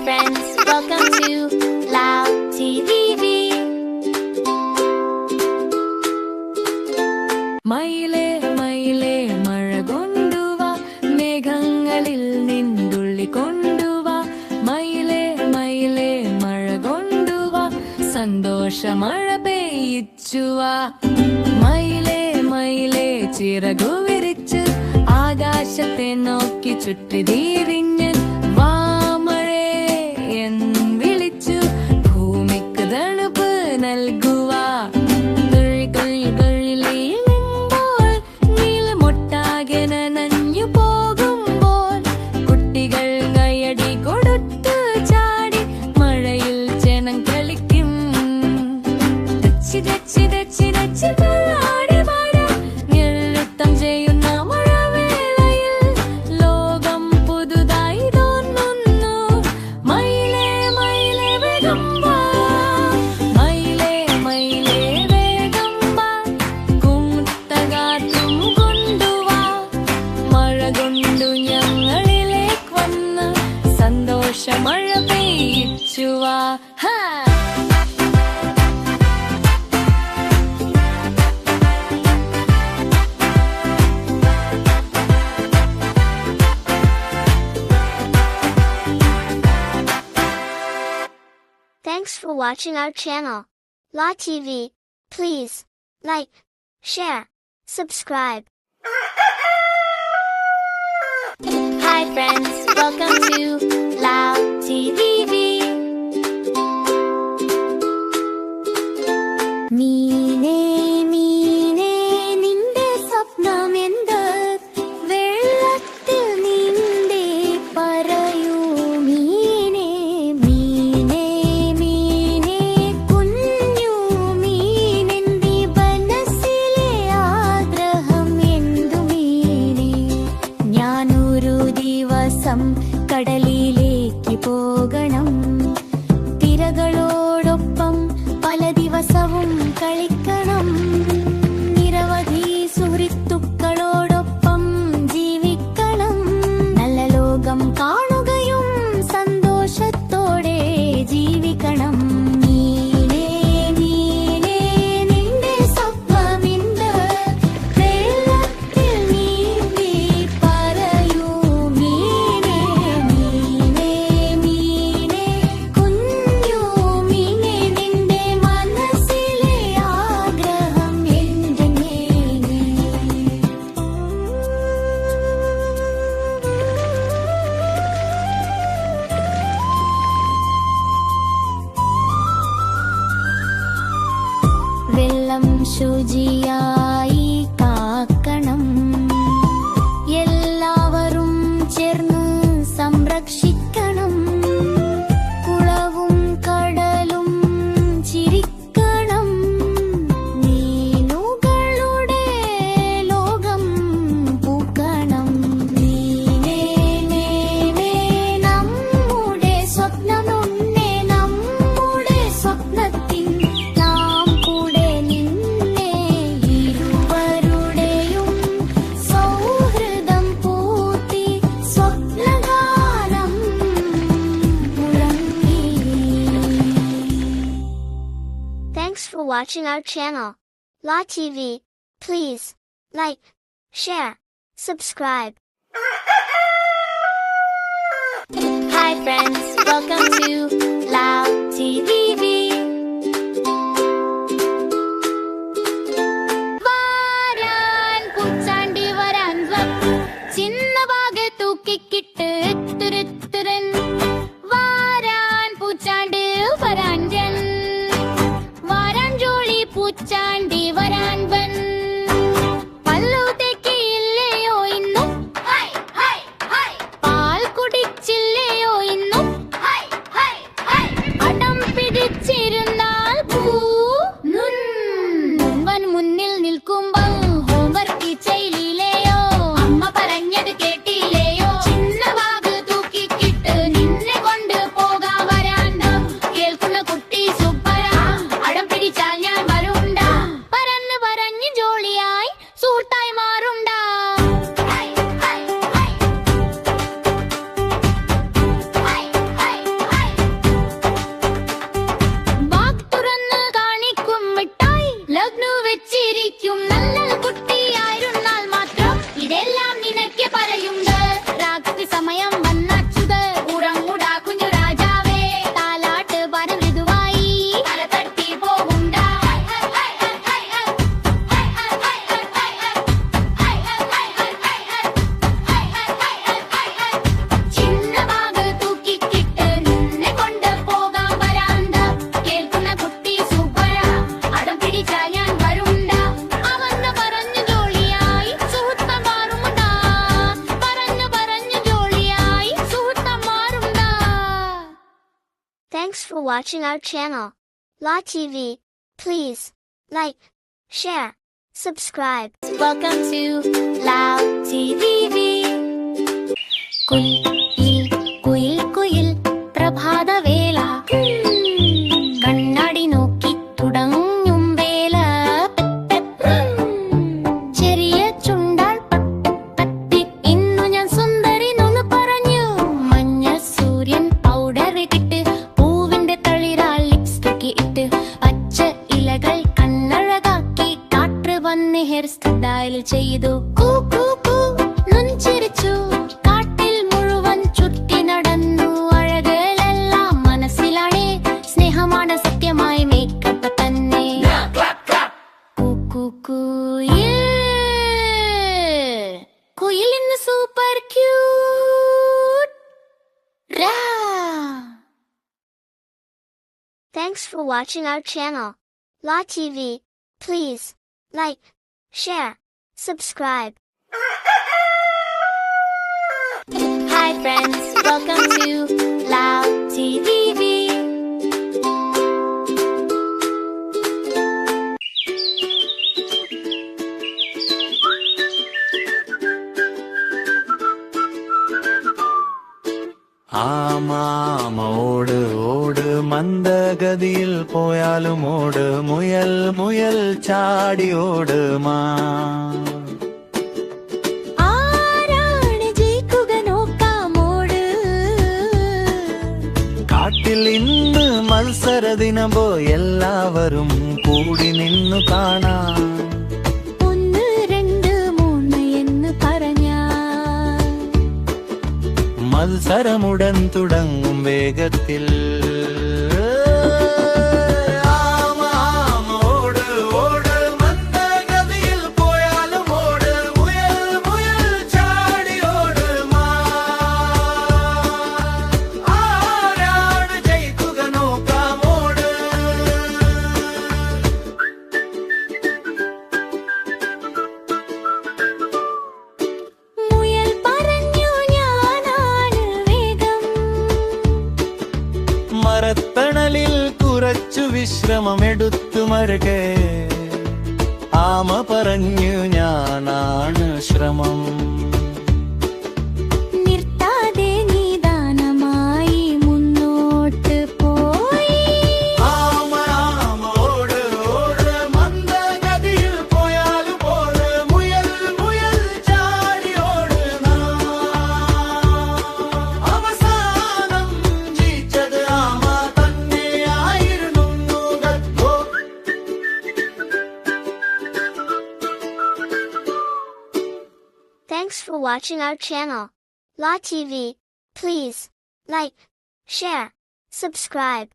friends, welcome to Lao TV. മയിലേ മയിലേ മഴ കൊണ്ടുവാ, മേഘങ്ങളിൽ നിന്നുള്ളി കൊണ്ടുവാ. മയിലേ മയിലേ മഴ കൊണ്ടുവാ, സന്തോഷ മഴ പെയ്യിച്ചുവാ. മയിലേ മയിലേ ചിറകു വിരിച്ച് ആകാശത്തെ നോക്കി ചുറ്റി തിരിഞ്ഞ് വാ മഴേ എന്ന് വിളിച്ചു ഭൂമിക്ക് തണുപ്പ് നൽകുവാ. മഴ പെയ്യിച്ചുവാ. Thanks for watching our channel, La TV. Please like, share, subscribe. Hi friends, welcome to Lao TV. മീനേ മീനേ നിന്റെ സ്വപ്നമെന്ത്, വെള്ളത്തിൽ നീന്തേ പറയൂ മീനേ. മീനേ മീനേ കുഞ്ഞു മീനെന്റെ മനസ്സിലെ ആഗ്രഹം എന്തു മീനേ. ഞാനൊരു ദിവസം കടലിലേക്ക് പോകണം, തിരകളോടൊപ്പം പല ദിവസവും കളിക്കണം. നിരവധി സുഹൃത്തുക്കളോടൊപ്പം ജീവിക്കണം. നല്ല ലോകം കാണുകയും സന്തോഷത്തോടെ ജീവിക്കണം. മീനേ മീനേ നിന്റെ സ്വപ്നമെന്ത്, വെള്ളത്തിൽ നീന്തി പറയൂ മീനേ. മീനേ മീനേ കുഞ്ഞു മീനേ നിന്റെ മനസ്സിലെ ആഗ്രഹം എന്ത് മീനേ. വെള്ളം ശുചിയായി കാക്കണം, എല്ലാവരും ചേർന്ന് സംരക്ഷിക്കണം. കുളവും കടലും ചിരിക്കണം, മീനുകളുടെ ലോകം പൂക്കണം. മീനേ മീനേ നമ്മുടെ സ്വപ്നമുന്നേ, നമ്മുടെ സ്വപ്നത്തിൻ നാം കൂടെ നിന്നേ. ഇരുവരുടെയും സൗഹൃദം പൂത്തി സ്വപ്നഗാനം മുഴങ്ങി. Thanks for watching our channel, La TV. Please like, share, subscribe. Hi friends, welcome to Lao TV. വരാൻ പൂച്ചാണ്ടി വരാൻ ചിന്ന ഭാഗ തൂക്കിക്കിട്ട് തുരുത്തുരൻ. വാരാൻ പൂച്ചാണ്ട് വരാൻ ജൻ, വാരാൻ ജോളി പൂച്ചാണ്ടി വരാൻ വൻ. പല്ലു തേക്കിയില്ലയോ ഇന്നും, പാൽ കുടിച്ചില്ലയോ ഇന്നും, അടം പിടിച്ചിരുന്നാൽ പൂ വൻ മുന്നിൽ നിൽക്കുമ്പോൾ ഹോംവർക്ക് ചെയ്യില്ലയോ, അമ്മ പറഞ്ഞത് കേട്ടില്ലയോ. ചിന്ന സമയം വന്നച്ചുത് ഉറങ്ങുടാ കുഞ്ഞു രാജാവേ താലാട്ട് പാടും ഋതുവായി തല തട്ടി പോകുണ്ടാ ചിന്ന ബാഗ് തൂക്കിക്കിട്ട് നിന്നെ കൊണ്ട് പോകാൻ വരാന്ത കേൾക്കുന്ന കുട്ടി സൂപ്പറ അടം പിടിച്ച ഞാൻ വരുണ്ട അവന്ന് പറഞ്ഞു ജോളിയായി സുഹൃത്തം മാറുമുണ്ടാ പറഞ്ഞു ജോളിയായി സുഹൃത്തം മാറുണ്ടാ. Thanks for watching our channel, La TV. Please like, share, subscribe. Welcome to Lao TV. കുയിൽ കുയിൽ കുയിൽ പ്രഭാതവേള കണ്ണാടി നോക്കി തുടങ്ങും വേല ചെറിയ ചുണ്ടാൽ പട്ടി ഇന്നു ഞാൻ സുന്ദരി നൊന്ന് പറഞ്ഞു മഞ്ഞ സൂര്യൻ പൗഡർ ഇട്ടിട്ട് പൂവിന്റെ തളിരാൽ ലിപ്സ്റ്റിക് ഇട്ട് പച്ച ഇലകൾ കണ്ണഴകാക്കി കാറ്റ് വന്ന് ഹെയർ സ്റ്റൈൽ ചെയ്തു കൂ കൂ കൂ നുഞ്ചിരിച്ചു കാട്ടിൽ മുഴുവൻ ചുറ്റി നടന്നു അഴകളെല്ലാം മനസ്സിലാണേ സ്നേഹമാണ് സത്യമായി മേക്കപ്പ് തന്നെ കൂ കൂ കുയിൽ കുയിലിന്ന് സൂപ്പർ ക്യൂട്ട് രാ. Thanks for watching our channel, La TV. Please like, share, subscribe. Hi friends, welcome to Lao TV. ആമാമ ഓട് ഓട് മന്ദഗതിയിൽ പോയാലും ഓട് മുയൽ മുയൽ ചാടി ഓടുമാ ആരാണ് ജയിക്കുക നോക്കാമോട് കാട്ടിൽ ഇന്ന് മത്സര ദിനമോ എല്ലാവരും കൂടി നിന്നു കാണാം ഒന്ന് രണ്ട് മൂന്ന് എന്ന് പറഞ്ഞ മത്സരമുടൻ തുടങ്ങും വേഗത്തിൽ ആമാമ ഓട് ഓട് മന്ദഗതിയിൽ പോയാലും ഓട് മുയൽ മുയൽ ചാടി ഓടുമാ ആരാണ് ജയിക്കുക നോക്കാം ഓട് മുയൽ പറഞ്ഞു ഞാനാണ് വേഗം മരത്തണലിൽ കുറച്ചു വിശ്രമമെടുത്തു മറുകെ ആമ പറഞ്ഞു ഞാനാണ് ശ്രമം നിർത്താതെ നിദാനമായി മുന്നോട്ട് പോയി ആമ ഓട് ഓട് മന്ദഗതിയിൽ പോയാലും ഓട് മുയൽ മുയൽ ചാടി ഓടുന്ന അവസാനം ജയിച്ചത് ആമ തന്നെയായിരുന്നു go. Thanks for watching our channel, La TV. Please like, share, subscribe.